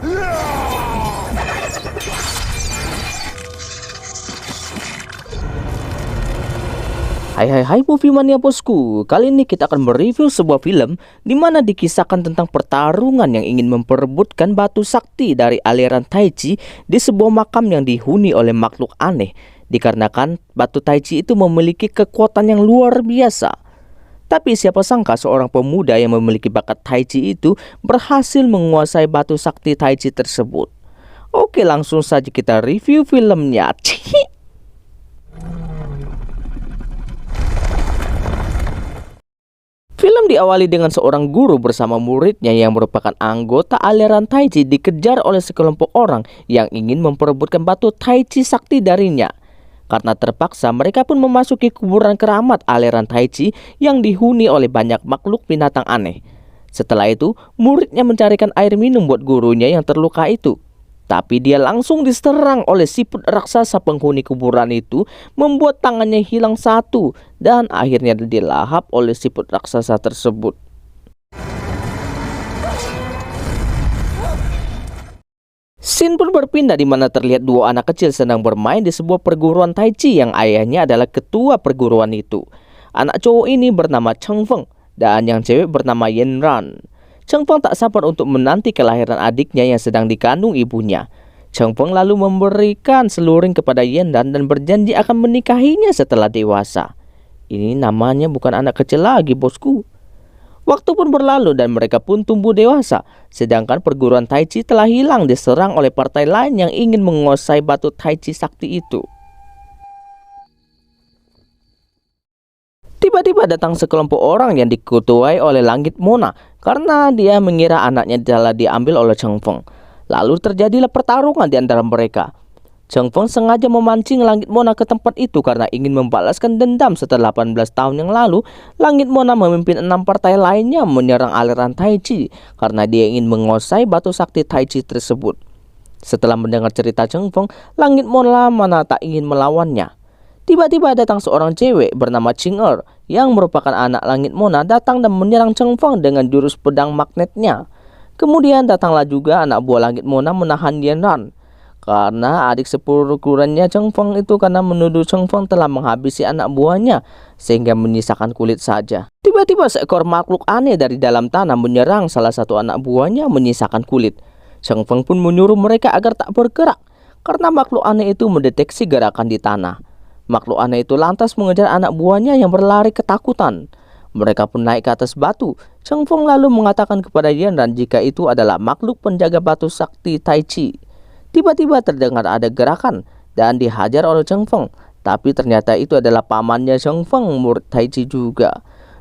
Hai Movie Mania bosku, kali ini kita akan mereview sebuah film di mana dikisahkan tentang pertarungan yang ingin memperebutkan batu sakti dari aliran Taichi di sebuah makam yang dihuni oleh makhluk aneh. Dikarenakan batu Taichi itu memiliki kekuatan yang luar biasa. Tapi siapa sangka seorang pemuda yang memiliki bakat Taichi itu berhasil menguasai batu sakti Taichi tersebut. Oke, langsung saja kita review filmnya. Film diawali dengan seorang guru bersama muridnya yang merupakan anggota aliran Taichi dikejar oleh sekelompok orang yang ingin memperebutkan batu Taichi sakti darinya. Karena terpaksa, mereka pun memasuki kuburan keramat aliran Taichi yang dihuni oleh banyak makhluk binatang aneh. Setelah itu, muridnya mencarikan air minum buat gurunya yang terluka itu. Tapi dia langsung diserang oleh siput raksasa penghuni kuburan itu, membuat tangannya hilang satu dan akhirnya dilahap oleh siput raksasa tersebut. Scene pun berpindah di mana terlihat dua anak kecil sedang bermain di sebuah perguruan Taichi yang ayahnya adalah ketua perguruan itu. Anak cowok ini bernama Cheng Feng dan yang cewek bernama Yen Ran. Cheng Feng tak sabar untuk menanti kelahiran adiknya yang sedang dikandung ibunya. Cheng Feng lalu memberikan seluring kepada Yen Ran dan berjanji akan menikahinya setelah dewasa. Ini namanya bukan anak kecil lagi, bosku. Waktu pun berlalu dan mereka pun tumbuh dewasa. Sedangkan perguruan Taichi telah hilang diserang oleh partai lain yang ingin menguasai batu Taichi sakti itu. Tiba-tiba datang sekelompok orang yang diketuai oleh Langit Mona karena dia mengira anaknya telah diambil oleh Cheng Feng. Lalu terjadilah pertarungan di antara mereka. Cheng Feng sengaja memancing Langit Mona ke tempat itu karena ingin membalaskan dendam setelah 18 tahun yang lalu. Langit Mona memimpin 6 partai lainnya menyerang aliran Taichi karena dia ingin menguasai batu sakti Taichi tersebut. Setelah mendengar cerita Cheng Feng, Langit Mona mana tak ingin melawannya. Tiba-tiba datang seorang cewek bernama Ching Er yang merupakan anak Langit Mona datang dan menyerang Cheng Feng dengan jurus pedang magnetnya. Kemudian datanglah juga anak buah Langit Mona menahan Yen Ran karena adik seperguruannya Cheng Feng itu karena menuduh Cheng Feng telah menghabisi anak buahnya sehingga menyisakan kulit saja. Tiba-tiba seekor makhluk aneh dari dalam tanah menyerang salah satu anak buahnya menyisakan kulit. Cheng Feng pun menyuruh mereka agar tak bergerak karena makhluk aneh itu mendeteksi gerakan di tanah. Makhluk aneh itu lantas mengejar anak buahnya yang berlari ketakutan. Mereka pun naik ke atas batu. Cheng Feng lalu mengatakan kepada Yen Ran jika itu adalah makhluk penjaga batu sakti Taichi. Tiba-tiba terdengar ada gerakan dan dihajar oleh Cheng Feng. Tapi ternyata itu adalah pamannya Cheng Feng, murid Taichi juga.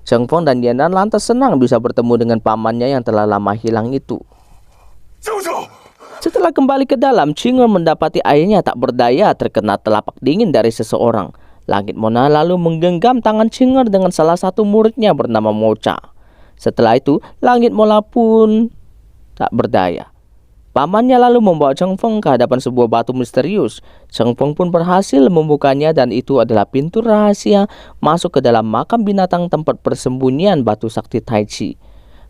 Cheng Feng dan Yen Ran lantas senang bisa bertemu dengan pamannya yang telah lama hilang itu. Setelah kembali ke dalam, Ching Er mendapati ayahnya tak berdaya terkena telapak dingin dari seseorang. Langit Mona lalu menggenggam tangan Ching Er dengan salah satu muridnya bernama Mocha. Setelah itu, Langit Mona pun tak berdaya. Pamannya lalu membawa Cheng Feng ke hadapan sebuah batu misterius. Cheng Feng pun berhasil membukanya dan itu adalah pintu rahasia masuk ke dalam makam binatang tempat persembunyian batu sakti Taichi.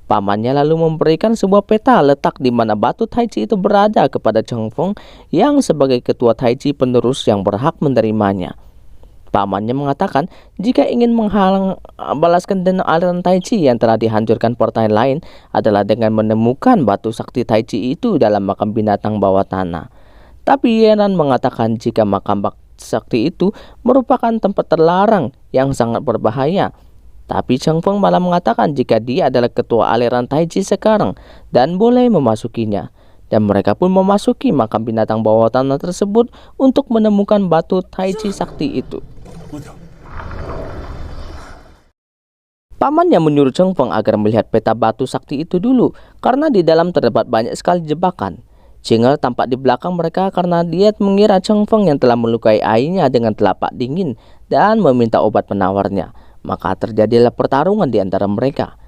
Pamannya lalu memberikan sebuah peta letak di mana batu Taichi itu berada kepada Cheng Feng yang sebagai ketua Taichi penerus yang berhak menerimanya. Pamannya mengatakan jika ingin menghalang balaskan dendam aliran Taichi yang telah dihancurkan partai lain adalah dengan menemukan batu sakti Taichi itu dalam makam binatang bawah tanah. Tapi Yen Ran mengatakan jika makam sakti itu merupakan tempat terlarang yang sangat berbahaya. Tapi Cheng Feng malah mengatakan jika dia adalah ketua aliran Taichi sekarang dan boleh memasukinya. Dan mereka pun memasuki makam binatang bawah tanah tersebut untuk menemukan batu Taichi sakti itu. Pamannya menyuruh Cheng Feng agar melihat peta batu sakti itu dulu karena di dalam terdapat banyak sekali jebakan. Ching Er tampak di belakang mereka karena dia mengira Cheng Feng yang telah melukai ayahnya dengan telapak dingin dan meminta obat penawarnya. Maka terjadilah pertarungan di antara mereka.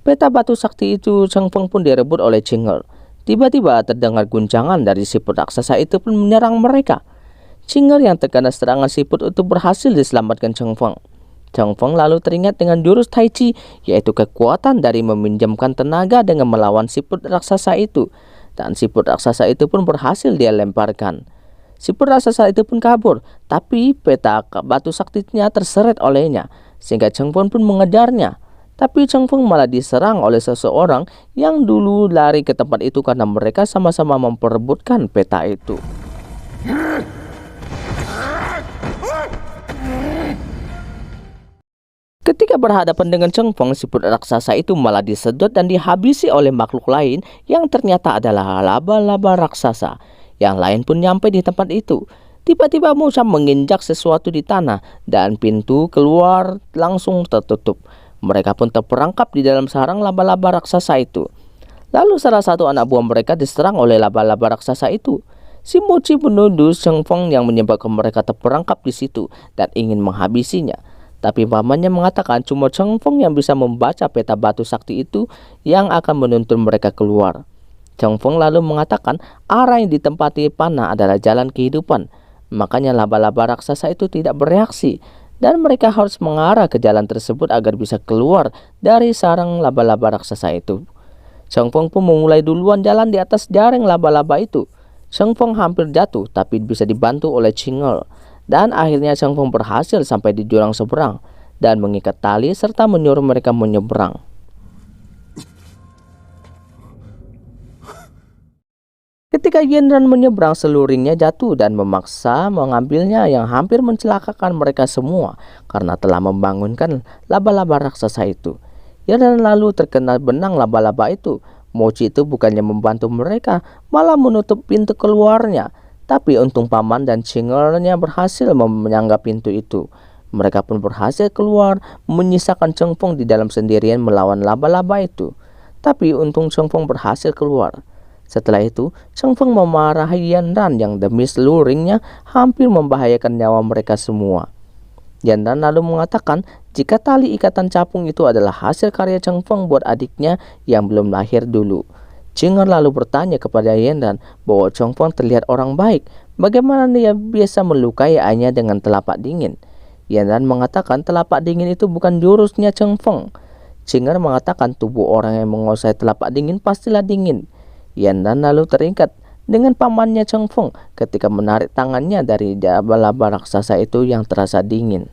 Peta batu sakti itu Cheng Feng pun direbut oleh Ching Er. Tiba-tiba terdengar guncangan dari siput raksasa itu pun menyerang mereka. Ching Er yang terkena serangan siput itu berhasil diselamatkan Cheng Feng. Cheng Feng lalu teringat dengan jurus Taichi, yaitu kekuatan dari meminjamkan tenaga dengan melawan siput raksasa itu. dan siput raksasa itu pun berhasil dia lemparkan. Siput raksasa itu pun kabur, tapi peta batu saktinya terseret olehnya, sehingga Cheng Feng pun mengejarnya. Tapi Cheng Feng malah diserang oleh seseorang yang dulu lari ke tempat itu karena mereka sama-sama memperebutkan peta itu. Ketika berhadapan dengan Cheng Feng, siput raksasa itu malah disedot dan dihabisi oleh makhluk lain yang ternyata adalah laba-laba raksasa. Yang lain pun nyampe di tempat itu. Tiba-tiba Musha menginjak sesuatu di tanah dan pintu keluar langsung tertutup. Mereka pun terperangkap di dalam sarang laba-laba raksasa itu. Lalu salah satu anak buah mereka diserang oleh laba-laba raksasa itu. Si Mochi menuduh Cheng Feng yang menyebabkan mereka terperangkap di situ dan ingin menghabisinya. Tapi pamannya mengatakan cuma Cheng Feng yang bisa membaca peta batu sakti itu yang akan menuntun mereka keluar. Cheng Feng lalu mengatakan arah yang ditempati panah adalah jalan kehidupan. Makanya laba-laba raksasa itu tidak bereaksi. Dan mereka harus mengarah ke jalan tersebut agar bisa keluar dari sarang laba-laba raksasa itu. Cheng Feng pun memulai duluan jalan di atas jaring laba-laba itu. Cheng Feng hampir jatuh tapi bisa dibantu oleh Ching'er. Dan akhirnya Cheng Feng berhasil sampai di jurang seberang dan mengikat tali serta menyuruh mereka menyeberang. Ketika Yanran menyeberang, seluringnya jatuh dan memaksa mengambilnya yang hampir mencelakakan mereka semua karena telah membangunkan laba-laba raksasa itu. Yanran lalu terkena benang laba-laba itu. Mochi itu bukannya membantu mereka, malah menutup pintu keluarnya. Tapi untung paman dan Ching'er-nya berhasil menyangga pintu itu. Mereka pun berhasil keluar, menyisakan Cheng Feng di dalam sendirian melawan laba-laba itu. Tapi untung Cheng Feng berhasil keluar. Setelah itu, Cheng Feng memarahi Yanran yang demi seluringnya hampir membahayakan nyawa mereka semua. Yanran lalu mengatakan jika tali ikatan capung itu adalah hasil karya Cheng Feng buat adiknya yang belum lahir dulu. Ching'er lalu bertanya kepada Yanran bahwa Cheng Feng terlihat orang baik. Bagaimana dia biasa melukai ayahnya dengan telapak dingin? Yanran mengatakan telapak dingin itu bukan jurusnya Cheng Feng. Ching'er mengatakan tubuh orang yang menguasai telapak dingin pastilah dingin. Yanran lalu teringat dengan pamannya Cheng Feng ketika menarik tangannya dari laba-laba raksasa itu yang terasa dingin.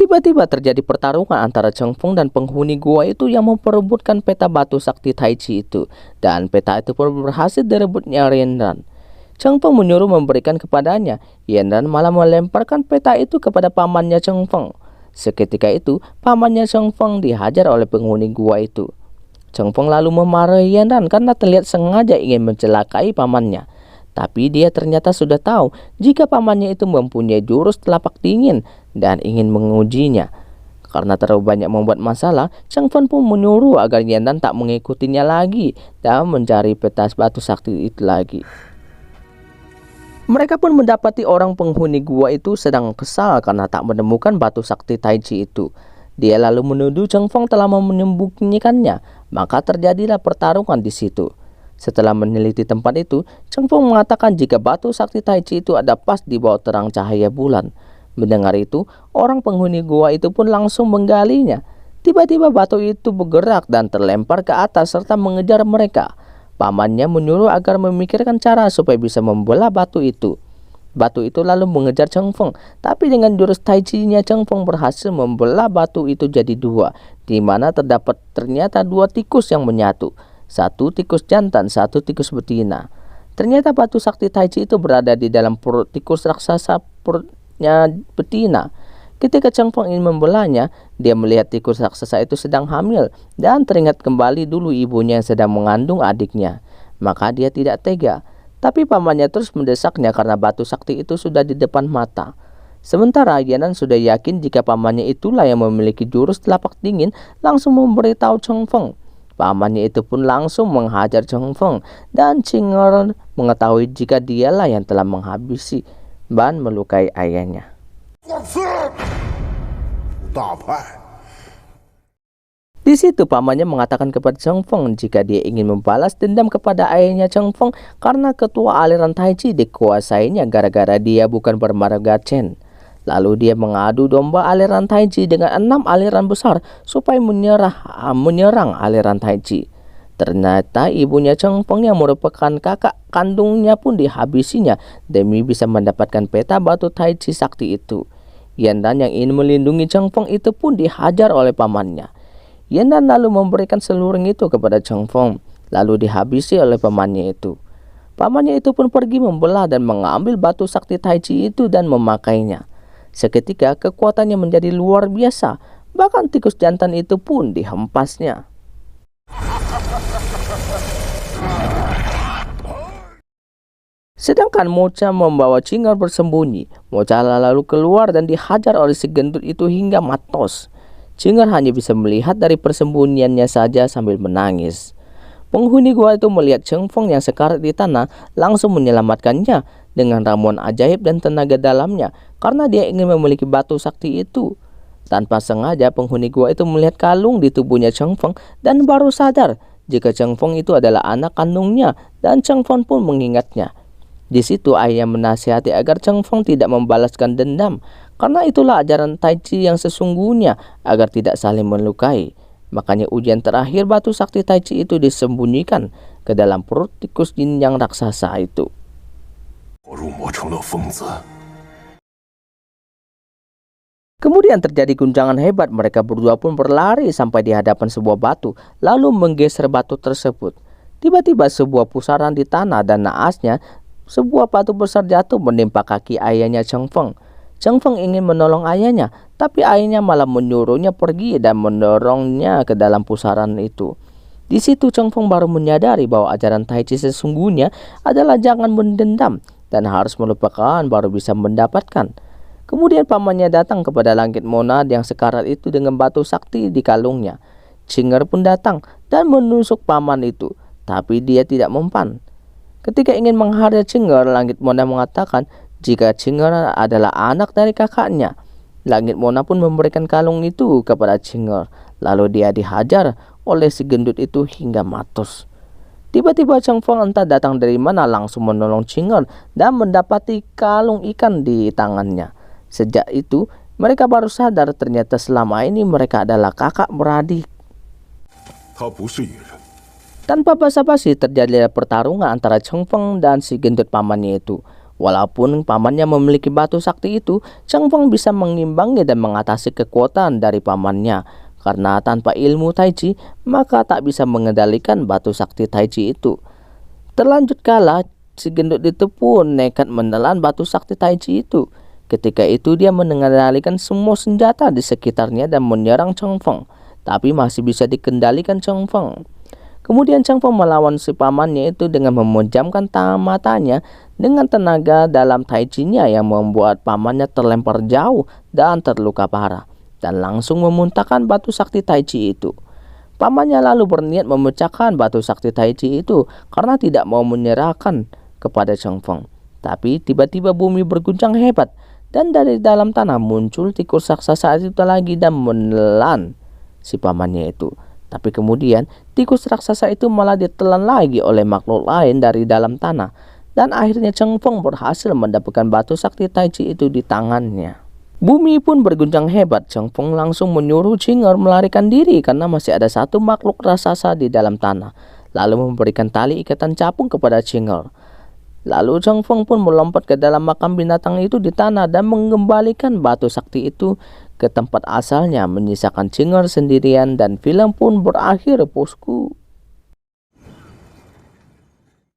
Tiba-tiba terjadi pertarungan antara Cheng Feng dan penghuni gua itu yang memperebutkan peta batu sakti Tai Chi itu, dan peta itu pun berhasil direbutnya Yanran. Cheng Feng menyuruh memberikan kepadanya. Yanran malah melemparkan peta itu kepada pamannya Cheng Feng. Seketika itu, pamannya Cheng Feng dihajar oleh penghuni gua itu. Cheng Feng lalu memarahi Yanran karena terlihat sengaja ingin mencelakai pamannya. Tapi dia ternyata sudah tahu jika pamannya itu mempunyai jurus telapak dingin dan ingin mengujinya. Karena terlalu banyak membuat masalah, Cheng Feng pun menyuruh agar Yanran tak mengikutinya lagi dan mencari peta batu sakti itu lagi. Mereka pun mendapati orang penghuni gua itu sedang kesal karena tak menemukan batu sakti Tai Chi itu. Dia lalu menuduh Cheng Feng telah menyembunyikannya, maka terjadilah pertarungan di situ. Setelah meneliti tempat itu, Cheng Feng mengatakan jika batu sakti Tai Chi itu ada pas di bawah terang cahaya bulan. Mendengar itu, orang penghuni gua itu pun langsung menggalinya. Tiba-tiba batu itu bergerak dan terlempar ke atas serta mengejar mereka. Pamannya menyuruh agar memikirkan cara supaya bisa membelah batu itu. Batu itu lalu mengejar Cheng Feng, tapi dengan jurus Tai Chi-nya Cheng Feng berhasil membelah batu itu jadi dua, di mana terdapat ternyata dua tikus yang menyatu, satu tikus jantan, satu tikus betina. Ternyata batu sakti Tai Chi itu berada di dalam perut tikus raksasa perutnya betina. Ketika Cheng Feng ingin membelahnya, dia melihat tikus raksasa itu sedang hamil dan teringat kembali dulu ibunya yang sedang mengandung adiknya. Maka dia tidak tega. Tapi pamannya terus mendesaknya karena batu sakti itu sudah di depan mata. Sementara Yanran sudah yakin jika pamannya itulah yang memiliki jurus telapak dingin, langsung memberitahu Cheng Feng. Pamannya itu pun langsung menghajar Cheng Feng, dan Ching'er mengetahui jika dialah yang telah menghabisi dan melukai ayahnya. Di situ pamannya mengatakan kepada Cheng Feng jika dia ingin membalas dendam kepada ayahnya Cheng Feng karena ketua aliran Tai Chi dikuasainya gara-gara dia bukan bermarga Chen. Lalu dia mengadu domba aliran Tai Chi dengan 6 aliran besar supaya menyerang aliran Tai Chi. Ternyata ibunya Cheng Feng yang merupakan kakak kandungnya pun dihabisinya demi bisa mendapatkan peta batu Tai Chi sakti itu. Yandan yang ingin melindungi Cheng Feng itu pun dihajar oleh pamannya. Yandan lalu memberikan seluring itu kepada Cheng Feng, lalu dihabisi oleh pamannya itu. Pamannya itu pun pergi membelah dan mengambil batu sakti Tai Chi itu dan memakainya. Seketika kekuatannya menjadi luar biasa, bahkan tikus jantan itu pun dihempasnya. Sedangkan Mocha membawa Cinger bersembunyi. Mocha lalu keluar dan dihajar oleh si gendut itu hingga matos. Cinger hanya bisa melihat dari persembunyiannya saja sambil menangis. Penghuni gua itu melihat Cheng Feng yang sekarat di tanah, langsung menyelamatkannya dengan ramuan ajaib dan tenaga dalamnya karena dia ingin memiliki batu sakti itu. Tanpa sengaja penghuni gua itu melihat kalung di tubuhnya Cheng Feng dan baru sadar jika Cheng Feng itu adalah anak kandungnya, dan Cheng Feng pun mengingatnya. Di situ ayahnya menasihati agar Cheng Feng tidak membalaskan dendam, karena itulah ajaran Tai Chi yang sesungguhnya, agar tidak saling melukai. Makanya ujian terakhir batu sakti Tai Chi itu disembunyikan ke dalam perut tikus jin yang raksasa itu. Kemudian terjadi guncangan hebat, mereka berdua pun berlari sampai di hadapan sebuah batu, lalu menggeser batu tersebut. Tiba-tiba sebuah pusaran di tanah dan naasnya, sebuah batu besar jatuh menimpa kaki ayahnya Cheng Feng. Cheng Feng ingin menolong ayahnya, tapi ayahnya malah menyuruhnya pergi dan mendorongnya ke dalam pusaran itu. Di situ Cheng Feng baru menyadari bahwa ajaran Tai Chi sesungguhnya adalah jangan mendendam dan harus melupakan baru bisa mendapatkan. Kemudian pamannya datang kepada Langit Monad yang sekarat itu dengan batu sakti di kalungnya. Cinger pun datang dan menusuk paman itu, tapi dia tidak mempan. Ketika ingin menghajar Cinger, Langit Monad mengatakan jika Cinger adalah anak dari kakaknya. Langit Monad pun memberikan kalung itu kepada Cinger, lalu dia dihajar oleh si gendut itu hingga matos. Tiba-tiba Cheng Feng entah datang dari mana langsung menolong Cinger dan mendapati kalung ikan di tangannya. Sejak itu mereka baru sadar ternyata selama ini mereka adalah kakak beradik. Tanpa basa-basi terjadi pertarungan antara Cheng Feng dan si gendut pamannya itu. Walaupun pamannya memiliki batu sakti itu, Cheng Feng bisa mengimbangi dan mengatasi kekuatan dari pamannya. Karena tanpa ilmu Tai Chi, maka tak bisa mengendalikan batu sakti Tai Chi itu. Terlanjut kala, si gendut itu pun nekat menelan batu sakti Tai Chi itu. Ketika itu dia mengendalikan semua senjata di sekitarnya dan menyerang Cheng Feng. Tapi masih bisa dikendalikan Cheng Feng. Kemudian Cheng Feng melawan si pamannya itu dengan memejamkan matanya dengan tenaga dalam Tai Chi-nya yang membuat pamannya terlempar jauh dan terluka parah, dan langsung memuntahkan batu sakti Tai Chi itu. Pamannya lalu berniat memecahkan batu sakti Tai Chi itu karena tidak mau menyerahkan kepada Cheng Feng. Tapi tiba-tiba bumi berguncang hebat dan dari dalam tanah muncul tikus raksasa itu lagi dan menelan si pamannya itu. Tapi kemudian tikus raksasa itu malah ditelan lagi oleh makhluk lain dari dalam tanah. Dan akhirnya Cheng Feng berhasil mendapatkan batu sakti Tai Chi itu di tangannya. Bumi pun berguncang hebat. Cheng Feng langsung menyuruh Cinger melarikan diri karena masih ada satu makhluk raksasa di dalam tanah. Lalu memberikan tali ikatan capung kepada Cinger. Lalu Cheng Feng pun melompat ke dalam makam binatang itu di tanah dan mengembalikan batu sakti itu ke tempat asalnya, menyisakan Cinger sendirian, dan film pun berakhir, bosku.